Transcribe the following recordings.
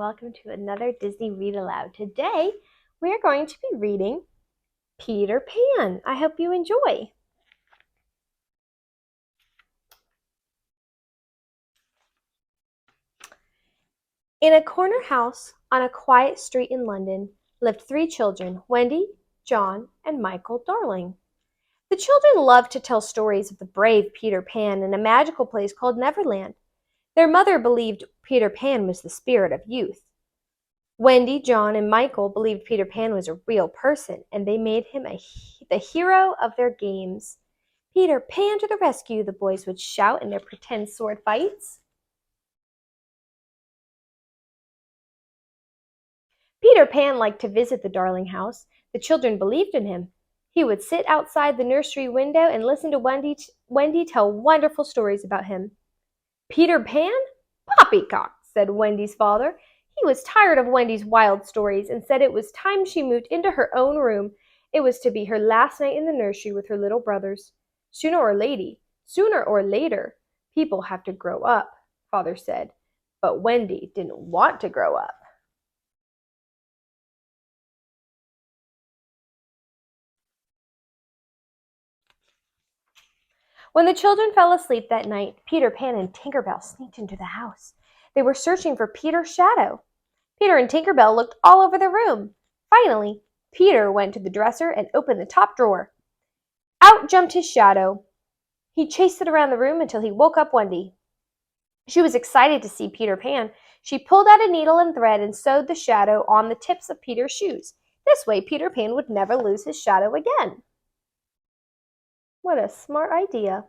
welcome to another Disney Read Aloud. Today, we are going to be reading Peter Pan. I hope you enjoy. In a corner house on a quiet street in London lived three children, Wendy, John, and Michael Darling. The children loved to tell stories of the brave Peter Pan in a magical place called Neverland. Their mother believed Peter Pan was the spirit of youth. Wendy, John, and Michael believed Peter Pan was a real person, and they made him the hero of their games. Peter Pan to the rescue, the boys would shout in their pretend sword fights. Peter Pan liked to visit the Darling house. The children believed in him. He would sit outside the nursery window and listen to Wendy tell wonderful stories about him. Peter Pan? Poppycock, said Wendy's father. He was tired of Wendy's wild stories and said it was time she moved into her own room. It was to be her last night in the nursery with her little brothers. Sooner or later, people have to grow up, Father said. But Wendy didn't want to grow up. When the children fell asleep that night, Peter Pan and Tinker Bell sneaked into the house. They were searching for Peter's shadow. Peter and Tinker Bell looked all over the room. Finally, Peter went to the dresser and opened the top drawer. Out jumped his shadow. He chased it around the room until he woke up Wendy. She was excited to see Peter Pan. She pulled out a needle and thread and sewed the shadow on the tips of Peter's shoes. This way, Peter Pan would never lose his shadow again. What a smart idea.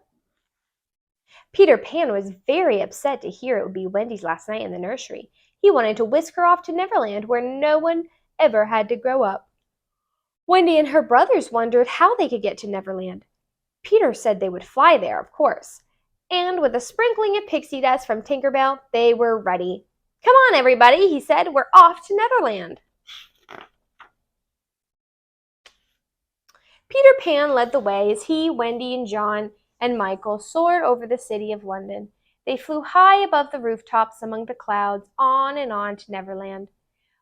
Peter Pan was very upset to hear it would be Wendy's last night in the nursery. He wanted to whisk her off to Neverland, where no one ever had to grow up. Wendy and her brothers wondered how they could get to Neverland. Peter said they would fly there, of course. And with a sprinkling of pixie dust from Tinker Bell, they were ready. Come on, everybody, he said. We're off to Neverland. Peter Pan led the way as he, Wendy, and John and Michael soared over the city of London. They flew high above the rooftops among the clouds, on and on to Neverland.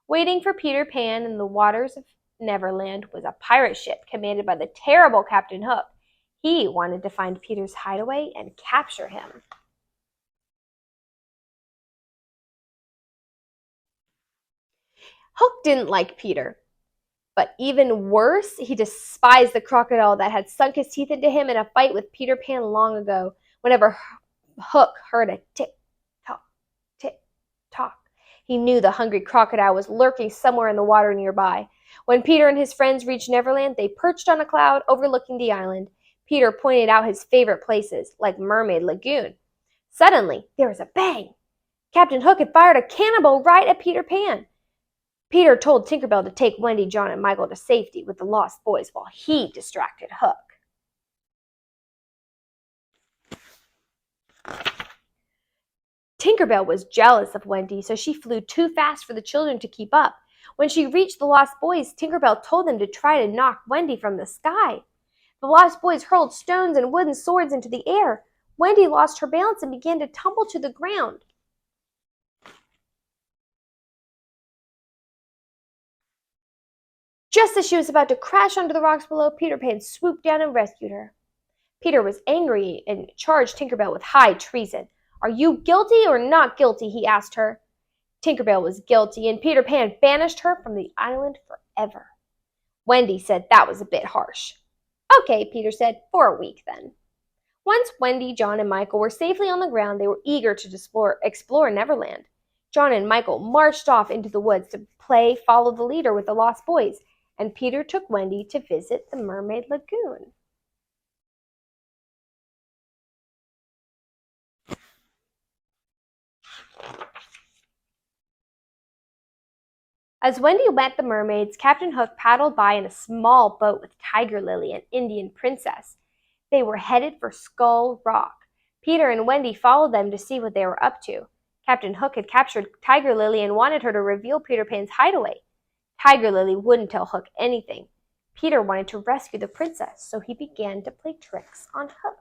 Waiting for Peter Pan in the waters of Neverland was a pirate ship commanded by the terrible Captain Hook. He wanted to find Peter's hideaway and capture him. Hook didn't like Peter. But even worse, he despised the crocodile that had sunk his teeth into him in a fight with Peter Pan long ago. Whenever Hook heard a tick-tock, tick-tock, he knew the hungry crocodile was lurking somewhere in the water nearby. When Peter and his friends reached Neverland, they perched on a cloud overlooking the island. Peter pointed out his favorite places, like Mermaid Lagoon. Suddenly, there was a bang. Captain Hook had fired a cannonball right at Peter Pan. Peter told Tinker Bell to take Wendy, John, and Michael to safety with the lost boys while he distracted Hook. Tinker Bell was jealous of Wendy, so she flew too fast for the children to keep up. When she reached the lost boys, Tinker Bell told them to try to knock Wendy from the sky. The lost boys hurled stones and wooden swords into the air. Wendy lost her balance and began to tumble to the ground. Just as she was about to crash onto the rocks below, Peter Pan swooped down and rescued her. Peter was angry and charged Tinker Bell with high treason. Are you guilty or not guilty? He asked her. Tinker Bell was guilty, and Peter Pan banished her from the island forever. Wendy said that was a bit harsh. Okay, Peter said, for a week then. Once Wendy, John, and Michael were safely on the ground, they were eager to explore Neverland. John and Michael marched off into the woods to play Follow the Leader with the Lost Boys, and Peter took Wendy to visit the Mermaid Lagoon. As Wendy met the mermaids, Captain Hook paddled by in a small boat with Tiger Lily, an Indian princess. They were headed for Skull Rock. Peter and Wendy followed them to see what they were up to. Captain Hook had captured Tiger Lily and wanted her to reveal Peter Pan's hideaway. Tiger Lily wouldn't tell Hook anything. Peter wanted to rescue the princess, so he began to play tricks on Hook.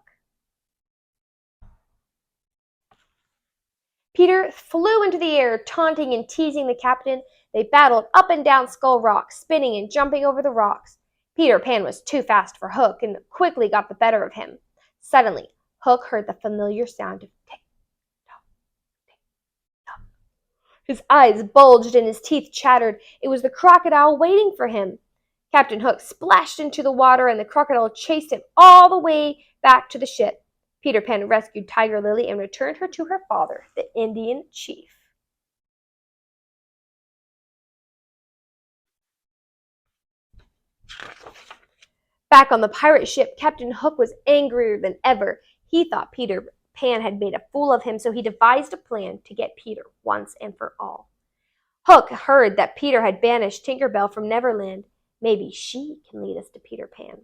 Peter flew into the air, taunting and teasing the captain. They battled up and down Skull Rock, spinning and jumping over the rocks. Peter Pan was too fast for Hook and quickly got the better of him. Suddenly, Hook heard the familiar sound of tick-tock, tick-tock. His eyes bulged and his teeth chattered. It was the crocodile waiting for him. Captain Hook splashed into the water and the crocodile chased him all the way back to the ship. Peter Pan rescued Tiger Lily and returned her to her father, the Indian chief. Back on the pirate ship, Captain Hook was angrier than ever. He thought Peter Pan had made a fool of him, so he devised a plan to get Peter once and for all. Hook heard that Peter had banished Tinker Bell from Neverland. Maybe she can lead us to Peter Pan,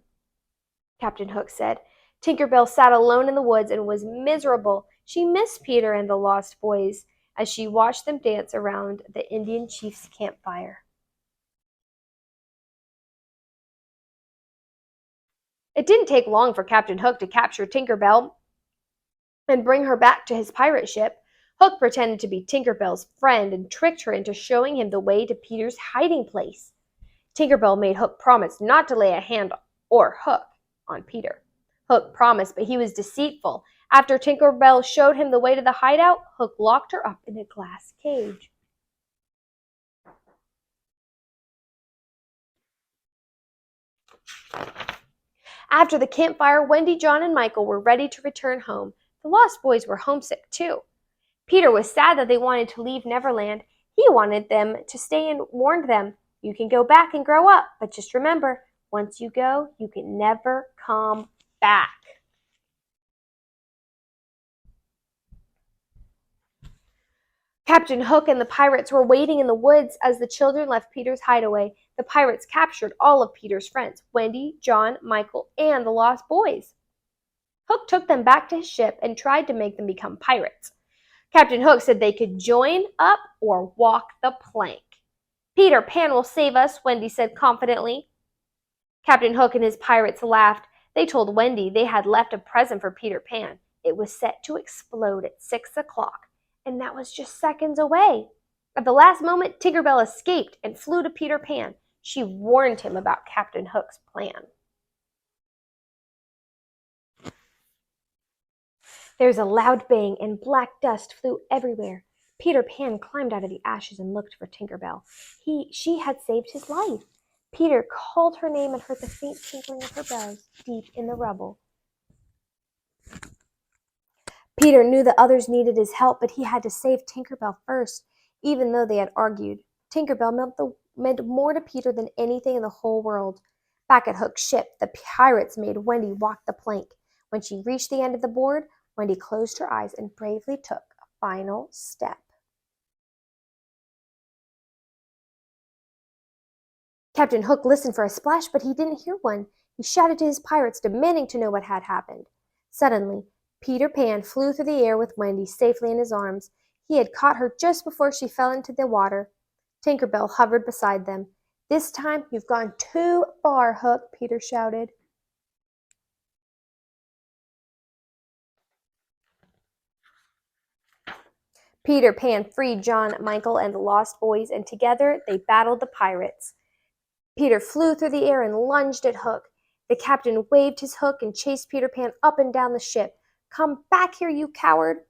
Captain Hook said. Tinker Bell sat alone in the woods and was miserable. She missed Peter and the Lost Boys as she watched them dance around the Indian chief's campfire. It didn't take long for Captain Hook to capture Tinker Bell and bring her back to his pirate ship. Hook pretended to be Tinker Bell's friend and tricked her into showing him the way to Peter's hiding place. Tinker Bell made Hook promise not to lay a hand or hook on Peter. Hook promised, but he was deceitful. After Tinker Bell showed him the way to the hideout, Hook locked her up in a glass cage. After the campfire, Wendy, John, and Michael were ready to return home. The Lost Boys were homesick, too. Peter was sad that they wanted to leave Neverland. He wanted them to stay and warned them, "You can go back and grow up, but just remember, once you go, you can never come back." Captain Hook and the pirates were waiting in the woods as the children left Peter's hideaway. The pirates captured all of Peter's friends, Wendy, John, Michael, and the Lost Boys. Hook took them back to his ship and tried to make them become pirates. Captain Hook said they could join up or walk the plank. "Peter Pan will save us," Wendy said confidently. Captain Hook and his pirates laughed. They told Wendy they had left a present for Peter Pan. It was set to explode at 6 o'clock, and that was just seconds away. At the last moment, Tinker Bell escaped and flew to Peter Pan. She warned him about Captain Hook's plan. There was a loud bang, and black dust flew everywhere. Peter Pan climbed out of the ashes and looked for Tinker Bell. She had saved his life. Peter called her name and heard the faint tinkling of her bells deep in the rubble. Peter knew the others needed his help, but he had to save Tinker Bell first, even though they had argued. Tinker Bell meant more to Peter than anything in the whole world. Back at Hook's ship, the pirates made Wendy walk the plank. When she reached the end of the board, Wendy closed her eyes and bravely took a final step. Captain Hook listened for a splash, but he didn't hear one. He shouted to his pirates, demanding to know what had happened. Suddenly, Peter Pan flew through the air with Wendy safely in his arms. He had caught her just before she fell into the water. Tinker Bell hovered beside them. "This time you've gone too far, Hook," Peter shouted. Peter Pan freed John, Michael, and the Lost Boys, and together they battled the pirates. Peter flew through the air and lunged at Hook. The captain waved his hook and chased Peter Pan up and down the ship. "Come back here, you coward!"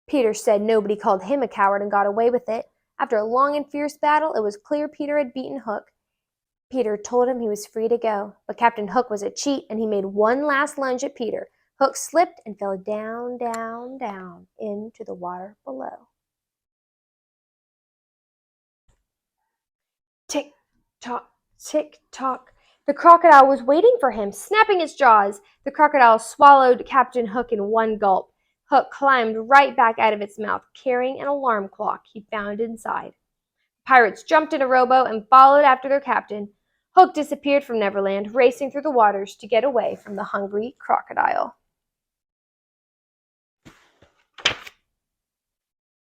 Peter said nobody called him a coward and got away with it. After a long and fierce battle, it was clear Peter had beaten Hook. Peter told him he was free to go, but Captain Hook was a cheat, and he made one last lunge at Peter. Hook slipped and fell down, down, down into the water below. Tick, tock, tick, tock. The crocodile was waiting for him, snapping its jaws. The crocodile swallowed Captain Hook in one gulp. Hook climbed right back out of its mouth, carrying an alarm clock he found inside. Pirates jumped in a rowboat and followed after their captain. Hook disappeared from Neverland, racing through the waters to get away from the hungry crocodile.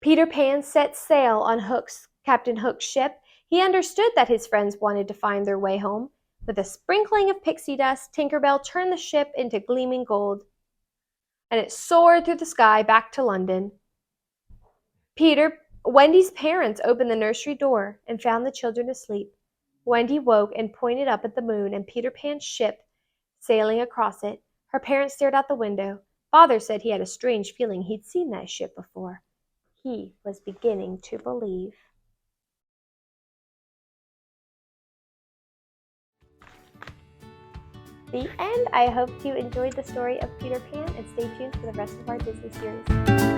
Peter Pan set sail on Captain Hook's ship. He understood that his friends wanted to find their way home. With a sprinkling of pixie dust, Tinker Bell turned the ship into gleaming gold, and it soared through the sky back to London. Wendy's parents opened the nursery door and found the children asleep. Wendy woke and pointed up at the moon and Peter Pan's ship sailing across it. Her parents stared out the window. Father said he had a strange feeling he'd seen that ship before. He was beginning to believe. The end. I hope you enjoyed the story of Peter Pan and stay tuned for the rest of our Disney series.